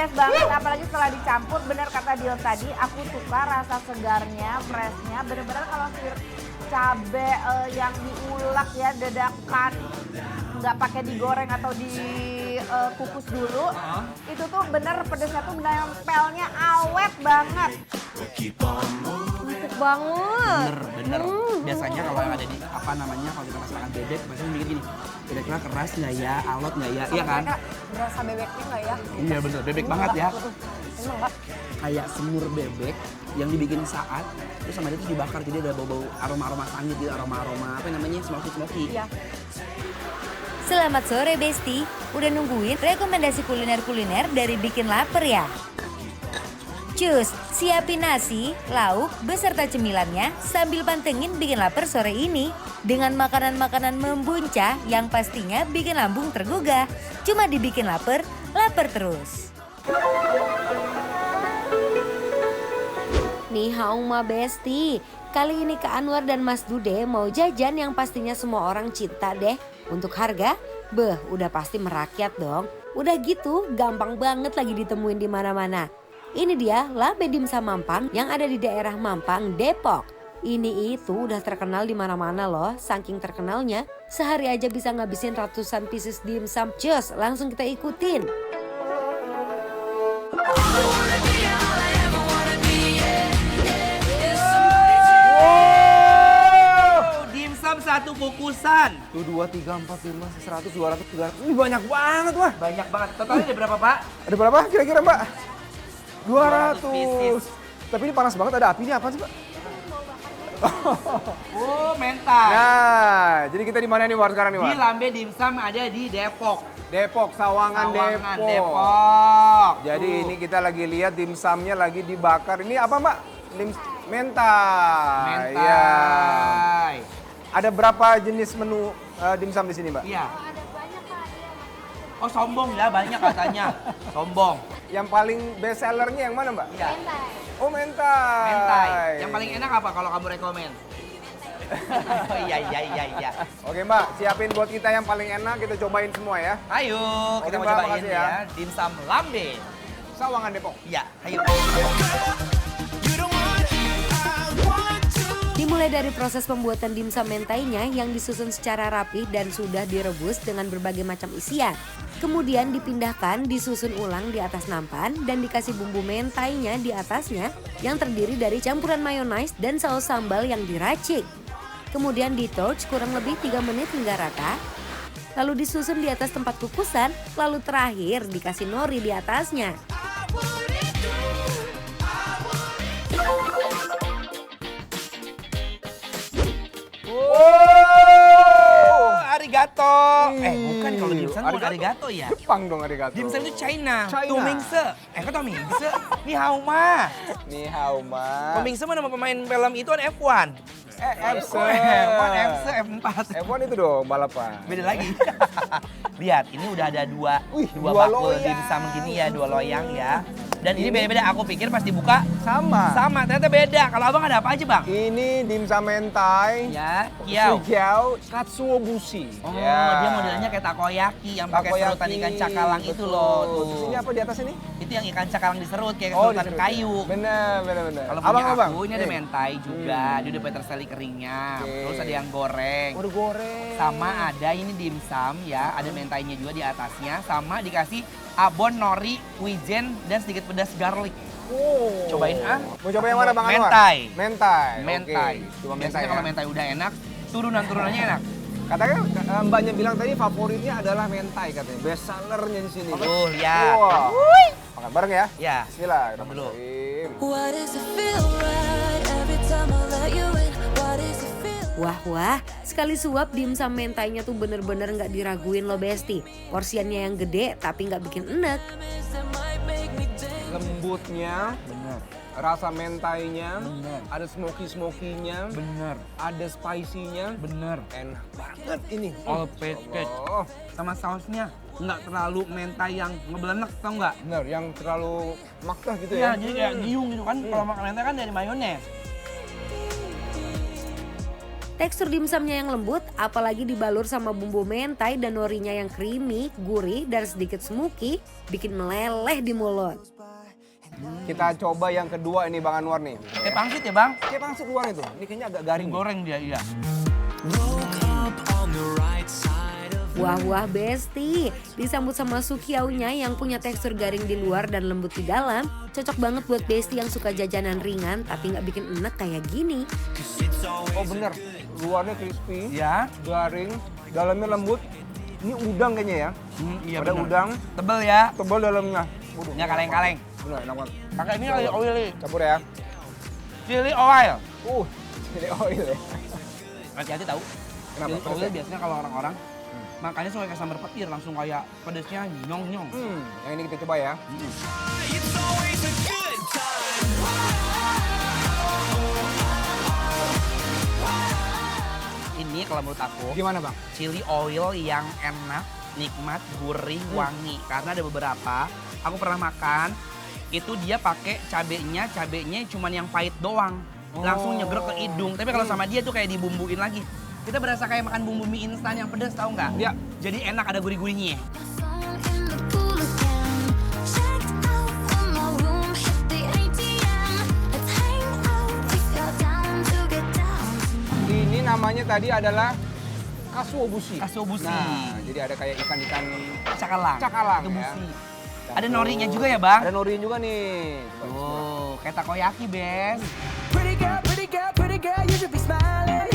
best banget, apalagi setelah dicampur, bener kata Dion tadi, aku suka rasa segarnya, freshnya, bener-bener kalau cabe yang diulek ya, dadakan, nggak pakai digoreng atau dikukus dulu, itu tuh bener pedesnya tuh nempelnya awet banget. Empuk banget. Bener. Biasanya kalau yang ada di apa namanya kalau kita masakan bebek, biasanya mikir gini, kira-kira keras nggak ya, alot nggak ya, iya kan? Berasa bebeknya nggak ya? Iya bener, bebek banget ya. Emang nggak? Kayak semur bebek yang dibikin saat, terus sama dia tuh dibakar, jadi ada bau-bau aroma-aroma sangit gitu, aroma-aroma apa namanya, smoky-smoky. Iya. Selamat sore Besti, udah nungguin rekomendasi kuliner-kuliner dari Bikin Laper ya? Cus, siapin nasi, lauk, beserta cemilannya sambil pantengin Bikin Laper sore ini. Dengan makanan-makanan membuncah yang pastinya bikin lambung tergugah. Cuma dibikin lapar, lapar terus. Nih Hauma Besti, kali ini Kak Anwar dan Mas Dude mau jajan yang pastinya semua orang cinta deh. Untuk harga, udah pasti merakyat dong. Udah gitu, gampang banget lagi ditemuin di mana-mana. Ini dia Lambe Dimsum Mampang yang ada di daerah Mampang, Depok. Ini itu udah terkenal di mana-mana loh, saking terkenalnya. Sehari aja bisa ngabisin ratusan pieces dimsum. Cus, langsung kita ikutin. Dimsum satu kukusan. Tuh 2, 3, 4, 5, 100, 200, 300. Ini banyak banget wah. Banyak banget. Totalnya ada berapa Pak? Ada berapa kira-kira Mbak? 200 pieces. 200. Tapi ini panas banget, ada api ini apa sih Mbak? Oh, mentai. Nah, jadi kita di mana nih War sekarang nih War? Di Lambe Dimsum ada di Depok. Depok, Sawangan, Depok. Depok. Jadi ini kita lagi lihat dimsumnya lagi dibakar. Ini apa Mbak? Mentai. Mentai. Ya. Ada berapa jenis menu dimsum di sini Mbak? Iya. Oh sombong ya, banyak katanya. Sombong. Yang paling best sellernya yang mana Mbak? Iya. Oh mentai. Mentai. Yang paling enak apa kalau kamu rekomen? Iya. Oke Mbak, siapin buat kita yang paling enak, kita cobain semua ya. Ayo, kita Oke, mau Mbak, cobain makasih ya. ya. Dimsum Lambe. Sawangan Depok. Iya, ayo. Dimulai dari proses pembuatan dimsum mentainya yang disusun secara rapi dan sudah direbus dengan berbagai macam isian. Kemudian dipindahkan, disusun ulang di atas nampan dan dikasih bumbu mentainya di atasnya yang terdiri dari campuran mayonaise dan saus sambal yang diracik. Kemudian di-torch kurang lebih 3 menit hingga rata. Lalu disusun di atas tempat kukusan, lalu terakhir dikasih nori di atasnya. Arigato. Bukan kalau dimsum bukan Arigato. arigato ya. Jepang dong arigato. Dimsum itu China. China. Tumingse. Kok Tumingse? Ni hao ma. Ni hao ma. Tumingse mana pemain film itu ada F1. F1, F4. F1 itu dong balapan. Beda lagi. Lihat, ini udah ada dua dua bakul loyang. dimsum gini ya, 2 loyang ya. Dan ini beda-beda. Aku pikir pas dibuka Sama. sama, ternyata beda. Kalau abang ada apa aja bang? Ini dimsum mentai. Ya, kiau. Kiau, katsuo bushi. Oh, Ya. dia modelnya kayak takoyaki yang pakai Takoyaki. serutan ikan cakalang itu loh. Terus Tuh. ini apa di atas ini? Itu yang ikan cakalang diserut kayak Oh, serutan diserut. kayu. Bener. Kalau Abang, punya abang. aku ini ada mentai juga, dia udah pakai terseli keringnya. Oke. Terus ada yang goreng. Waduh goreng. Sama ada ini dimsum ya, ada mentainya juga di atasnya. Sama dikasih abon, nori, wijen, dan sedikit pedas garlic. Oh. Cobain ah. Mau coba yang mana Bang Anwar? Mentai. Mentai. Mentai. Oke. Cuma mentai Biasanya ya. kalau mentai udah enak, turunan-turunannya enak. Katanya mbaknya bilang tadi favoritnya adalah mentai katanya. Best sellernya di sini. Oh, lihat. Wah. Makan bareng ya. Ya. Bismillah. Makan dulu. Why does it feel right every time I let you in? Why does it feel Wah, sekali suap dimsum mentainya tuh bener-bener nggak diraguin loh Besti. Porsiannya yang gede tapi nggak bikin enek. that might make me dance? Lembutnya, Bener, rasa mentainya, Bener. ada smoky-smokinya, bener, ada spicy-nya. bener. Enak banget ini. All package. Oh, Sama sausnya nggak terlalu mentai yang ngebelenek, tau nggak? bener. Yang terlalu maktah gitu Iya, ya. jadi kayak giung gitu kan. Kalau makan mentai kan dari mayones. Tekstur dimsumnya yang lembut, apalagi dibalur sama bumbu mentai dan norinya yang creamy, gurih, dan sedikit smoky, bikin meleleh di mulut. Kita coba yang kedua ini Bang Anwar nih. Kayak pangsit ya bang? Kayak pangsit luar itu. Ini kayaknya agak garing. Goreng dia, iya. Wah Besti, disambut sama sukiaunya yang punya tekstur garing di luar dan lembut di dalam. Cocok banget buat Besti yang suka jajanan ringan tapi nggak bikin enek kayak gini. Oh bener, luarnya crispy, Ya. garing, dalamnya lembut. Ini udang kayaknya ya. Iya Ada bener. udang, Tebel ya. tebal dalamnya. Waduh, Ya kaleng-kaleng. bener enak banget. Pakai ini kali oily. Campur ya. Chili oil. Ini oil ya. Hati-hati tahu. Kenapa? Chili Pedas oil ya? biasanya kalau orang-orang makanya suka kayak sambar petir langsung kayak pedesnya nyong-nyong. Yang ini kita coba ya. Ini kalau menurut aku Gimana Bang? chili oil yang enak, nikmat, gurih, wangi. Karena ada beberapa aku pernah makan itu dia pakai cabenya cuman yang pahit doang. Langsung nyegrek ke hidung. Tapi kalau sama dia tuh kayak dibumbuin lagi. Kita berasa kayak makan bumbu mie instan yang pedas, tahu nggak? Iya. Jadi enak, ada gurih-gurihnya. Phone in the pool again. Checked out from my room, hit the ATM. Let's hang out if you're down to get down. Ini namanya tadi adalah kasuobushi. Kasuobushi. Nah, jadi ada kayak ikan-ikan Cakalang. Cakalang, Itu ya. busi. Ada norinya juga ya, Bang? Ada norinya juga nih. Coba. Oh, kayak takoyaki, Bes. Pretty girl, you should be smiling.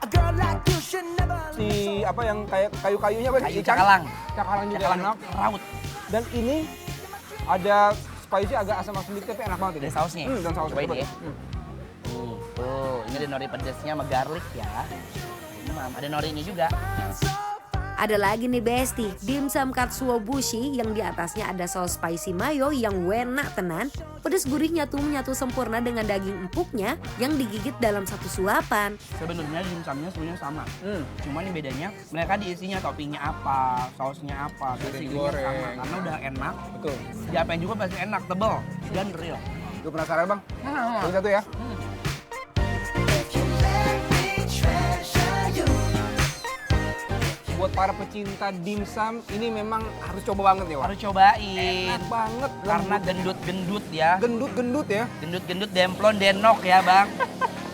A girl like you should never Si apa yang kayak kayu-kayunya apa? Kayu Ikan? cakalang. Cakalang juga Cakalang enak. raut. Dan ini ada spicy agak asam-asam dikit tapi enak banget ini. Ada sausnya? Dan sausnya. Cobain coba. ya. Tuh, ini ada nori pedasnya sama garlic ya. Ini Mam, ada norinya juga. Ada lagi nih Besti, dimsum katsuobushi yang di atasnya ada saus spicy mayo yang enak tenan. Pedas gurihnya tuh menyatu sempurna dengan daging empuknya yang digigit dalam satu suapan. Sebenarnya dimsumnya sebenarnya sama. Cuman yang bedanya mereka diisinya toppingnya apa, sausnya apa, basically goreng. sama. Karena udah enak, Betul. diapain juga pasti enak, tebel dan real. Lu penasaran Bang? Nah, Ini satu ya. Buat para pecinta dimsum ini memang harus coba banget nih Wak. harus cobain. Enak banget. Karena lembut. gendut-gendut ya. gendut-gendut ya. Gendut-gendut demplon denok ya bang.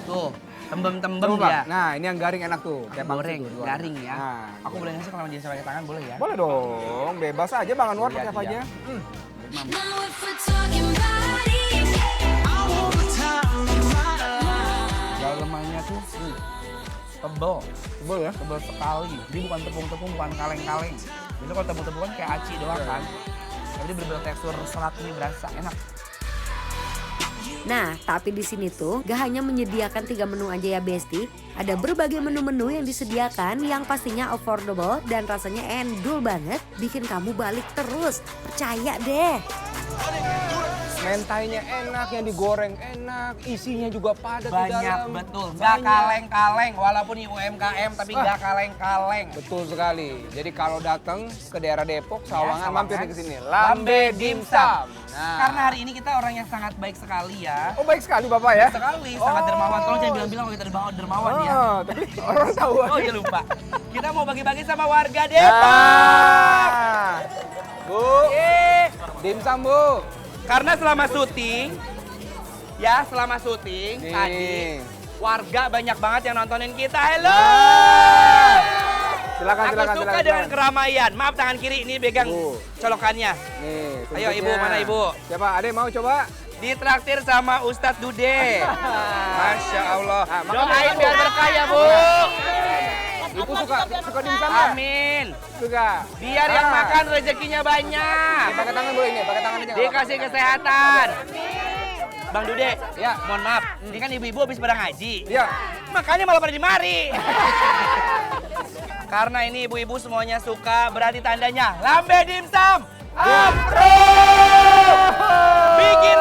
Tuh, tembem-tembem Coba, Bang. dia. Nah, ini yang garing enak tuh. Kayak pangsit Goreng, tuh, luar. garing ya. Nah, Aku boleh ngasih kalau dia pakai tangan boleh ya? boleh dong, bebas aja Bang Anwar Lihat pakai apa dia. aja. Now if we're talking bodies, Dalemannya tuh tebel, Boleh ya? tebel sekali. Dia bukan tepung-tepung, bukan kaleng-kaleng. Biasanya kalau tepung-tepung kan kayak aci doang kan. Tapi dia bener-bener tekstur serat ini berasa enak. Nah, tapi di sini tuh gak hanya menyediakan 3 menu aja ya Besti. Ada berbagai menu-menu yang disediakan yang pastinya affordable dan rasanya endul banget. Bikin kamu balik terus, percaya deh. Mentainya enak, yang digoreng enak, isinya juga padat di Banyak dalam. betul, nggak Banyak. kaleng-kaleng. Walaupun ini UMKM tapi nggak kaleng-kaleng. Betul sekali. Jadi kalau datang ke daerah Depok, Sawangan, Sawangan. mampir ke sini. Lambe Dimsum. Nah. Karena hari ini kita orang yang sangat baik sekali ya. Oh baik sekali Bapak ya. Sekali, sangat dermawan. Tolong jangan bilang-bilang kalau kita dermawan ya. Oh, tapi orang tahu. Oh ya lupa. Kita mau bagi-bagi sama warga Depok. Ah. Bu, Yeay. dimsum Bu. Karena selama syuting, Nih. tadi warga banyak banget yang nontonin kita. Halo. Silakan, Aku silakan, suka silakan. dengan keramaian. Maaf tangan kiri ini pegang Bu. colokannya. Nih, Ayo, Ibu, suntiknya. mana Ibu? Siapa? Adek mau coba? Ditraktir sama Ustadz Dude. Masya Allah. Nah, makan Doain dulu, biar Bu. berkah ya Bu. Ibu suka dimsum ya? Amin. Suka. Biar yang Ah. makan rezekinya banyak. Pakai tangan boleh ini, pakai tangan aja. nggak apa-apa. Dikasih kesehatan. Bang Dude, Ya. mohon maaf. Ini kan ibu-ibu habis pada ngaji. Iya. Makanya malah pada di mari. Karena ini ibu-ibu semuanya suka, berarti tandanya Lambe Dimsum approve. Bikin